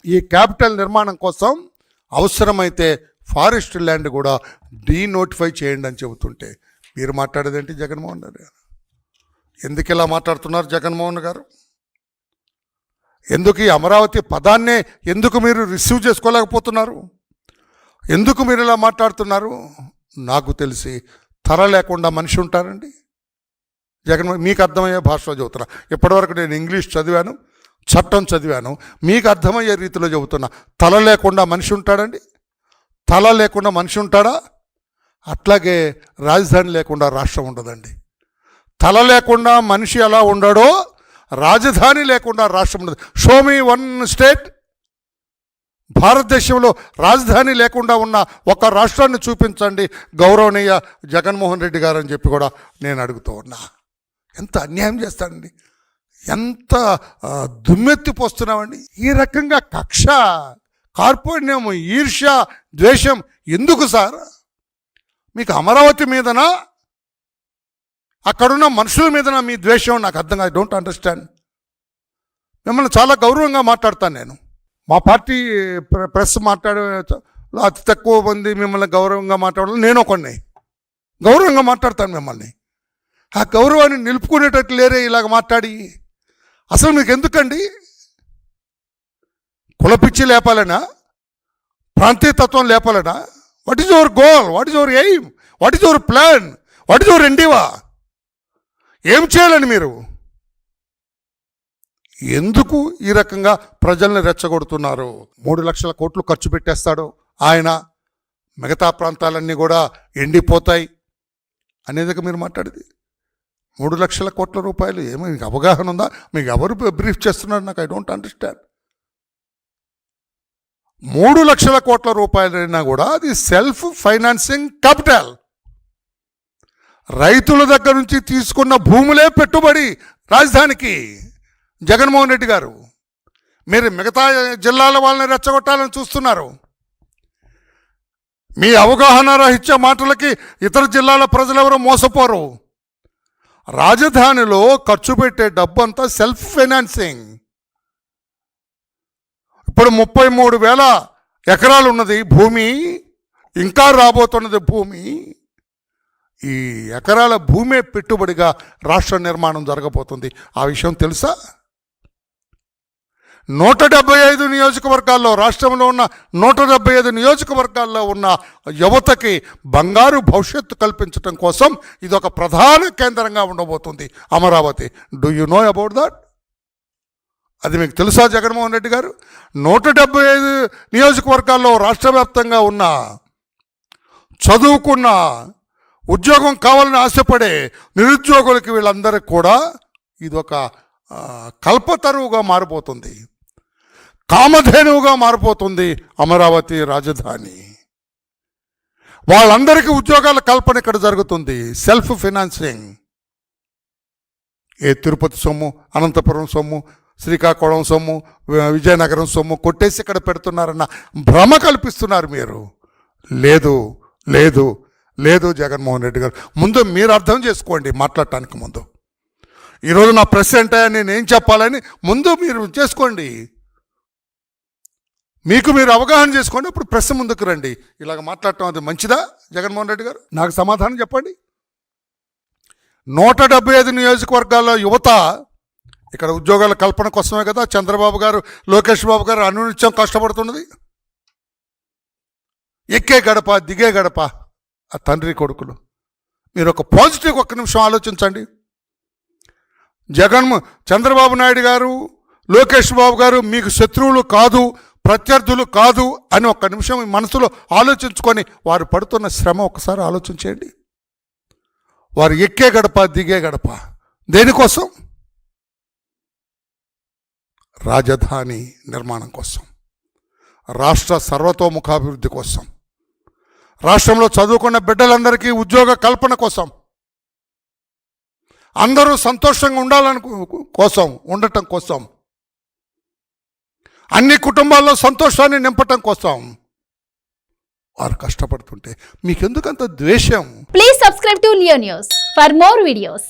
ఈ క్యాపిటల్ నిర్మాణం కోసం అవసరమైతే ఫారెస్ట్ ల్యాండ్ కూడా డీనోటిఫై చేయండి అని చెబుతుంటే మీరు మాట్లాడేదేంటి జగన్మోహన్ రెడ్డి గారు? ఎందుకు ఇలా మాట్లాడుతున్నారు జగన్మోహన్ గారు? ఎందుకు ఈ అమరావతి పదాన్నే ఎందుకు మీరు రిసీవ్ చేసుకోలేకపోతున్నారు? ఎందుకు మీరు ఇలా మాట్లాడుతున్నారు? నాకు తెలిసి తర లేకుండా మనిషి ఉంటారండి జగన్మోహన్. మీకు అర్థమయ్యే భాషలో చెబుతున్నా. ఇప్పటివరకు నేను ఇంగ్లీష్ చదివాను, చట్టం చదివాను, మీకు అర్థమయ్యే రీతిలో చెబుతున్నా. తల లేకుండా మనిషి ఉంటాడండి? తల లేకుండా మనిషి ఉంటాడా? అట్లాగే రాజధాని లేకుండా రాష్ట్రం ఉండదండి. తల లేకుండా మనిషి ఎలా ఉండడో రాజధాని లేకుండా రాష్ట్రం ఉండదు. షో మీ వన్ స్టేట్, భారతదేశంలో రాజధాని లేకుండా ఉన్న ఒక రాష్ట్రాన్ని చూపించండి గౌరవనీయ జగన్మోహన్ రెడ్డి గారు అని చెప్పి కూడా నేను అడుగుతూ ఉన్నా. ఎంత అన్యాయం చేస్తాడండి, ఎంత దుమ్మెత్తిపోస్తున్నామండి. ఈ రకంగా కక్ష, కార్పణ్యం, ఈర్ష్య, ద్వేషం ఎందుకు సార్? మీకు అమరావతి మీదనా అక్కడున్న మనుషుల మీదనా మీ ద్వేషం? నాకు అర్థం కాదు. Don't understand. మిమ్మల్ని చాలా గౌరవంగా మాట్లాడతాను నేను. మా పార్టీ ప్రెస్ మాట్లాడే అతి తక్కువ మంది మిమ్మల్ని గౌరవంగా మాట్లాడాలి. నేను ఒకడిని గౌరవంగా మాట్లాడతాను మిమ్మల్ని. ఆ గౌరవాన్ని నిలుపుకునేటట్టు లేరే ఇలాగ మాట్లాడి. అసలు మీకు ఎందుకండి? కులపిచ్చి లేపాలనా? ప్రాంతీయతత్వం లేపాలనా? What is your goal? What is your aim? What is your plan? What is your endeavour? ఏం చేయాలని మీరు? ఎందుకు ఈ రకంగా ప్రజల్ని రెచ్చగొడుతున్నారు? 3 లక్షల కోట్లు ఖర్చు పెట్టేస్తాడు ఆయన, మిగతా ప్రాంతాలన్నీ కూడా ఎండిపోతాయి అనేది మీరు మాట్లాడేది. 3 లక్షల కోట్ల రూపాయలు ఏమో మీకు అవగాహన ఉందా? మీకు ఎవరు బ్రీఫ్ చేస్తున్నారు? నాకు ఐ డోంట్ అండర్స్టాండ్. 3 లక్షల కోట్ల రూపాయలైనా కూడా అది సెల్ఫ్ ఫైనాన్సింగ్ క్యాపిటల్. రైతుల దగ్గర నుంచి తీసుకున్న భూములే పెట్టుబడి రాజధానికి. జగన్మోహన్ రెడ్డి గారు, మీరు మిగతా జిల్లాల వాళ్ళని రెచ్చగొట్టాలని చూస్తున్నారు. మీ అవగాహన రహిత్య మాటలకి ఇతర జిల్లాల ప్రజలెవరూ మోసపోరు. రాజధానిలో ఖర్చు పెట్టే డబ్బు అంతా సెల్ఫ్ ఫైనాన్సింగ్. ఇప్పుడు 33,000 ఎకరాలు ఉన్నది భూమి, ఇంకా రాబోతున్నది భూమి. ఈ ఎకరాల భూమే పెట్టుబడిగా రాష్ట్ర నిర్మాణం జరగబోతుంది. ఆ విషయం తెలుసా? 175 నియోజకవర్గాల్లో, రాష్ట్రంలో ఉన్న 175 నియోజకవర్గాల్లో ఉన్న యువతకి బంగారు భవిష్యత్తు కల్పించడం కోసం ఇది ఒక ప్రధాన కేంద్రంగా ఉండబోతుంది Amaravati. Do you know about that? అది మీకు తెలుసా జగన్మోహన్ రెడ్డి గారు? 175 నియోజకవర్గాల్లో రాష్ట్ర వ్యాప్తంగా ఉన్న చదువుకున్న, ఉద్యోగం కావాలని ఆశపడే నిరుద్యోగులకి వీళ్ళందరికీ కూడా ఇది ఒక కల్పతరువుగా మారిపోతుంది, కామధేనువుగా మారిపోతుంది అమరావతి రాజధాని. వాళ్ళందరికీ ఉద్యోగాల కల్పన ఇక్కడ జరుగుతుంది. Self financing. ఏ తిరుపతి సొమ్ము, అనంతపురం సొమ్ము, శ్రీకాకుళం సొమ్ము, విజయనగరం సొమ్ము కొట్టేసి ఇక్కడ పెడుతున్నారన్న భ్రమ కల్పిస్తున్నారు మీరు. లేదు లేదు లేదు జగన్మోహన్ రెడ్డి గారు, ముందు మీరు అర్థం చేసుకోండి. మాట్లాడటానికి ముందు ఈరోజు నా ప్రెస్ అంటే నేనేం చెప్పాలని ముందు మీరు చేసుకోండి. మీకు మీరు అవగాహన చేసుకోండి, అప్పుడు ప్రెస్ ముందుకు రండి. ఇలాగ మాట్లాడటం అది మంచిదా జగన్మోహన్ రెడ్డి గారు? నాకు సమాధానం చెప్పండి. 175 నియోజకవర్గాల్లో యువత ఇక్కడ ఉద్యోగాల కల్పన కోసమే కదా చంద్రబాబు గారు, లోకేష్ బాబు గారు అనునిత్యం కష్టపడుతున్నది. ఎక్కే గడప దిగే గడప ఆ తండ్రి కొడుకులు. మీరు ఒక పాజిటివ్ ఒక్క నిమిషం ఆలోచించండి. చంద్రబాబు నాయుడు గారు, లోకేష్ బాబు గారు మీకు శత్రువులు కాదు, ప్రత్యర్థులు కాదు అని ఒక్క నిమిషం మీ మనసులో ఆలోచించుకొని వారు పడుతున్న శ్రమ ఒకసారి ఆలోచించండి. వారు ఎక్కే గడప దిగే గడప దేనికోసం? రాజధాని నిర్మాణం కోసం, రాష్ట్ర సర్వతోముఖాభివృద్ధి కోసం, రాష్ట్రంలో చదువుకున్న బిడ్డలందరికీ ఉద్యోగ కల్పన కోసం, అందరూ సంతోషంగా ఉండటం కోసం, అన్ని కుటుంబాల్లో సంతోషాన్ని నింపటం కోసం వారు కష్టపడుతుంటే మీకెందుకంత ద్వేషం? Please subscribe to Leo news for more videos.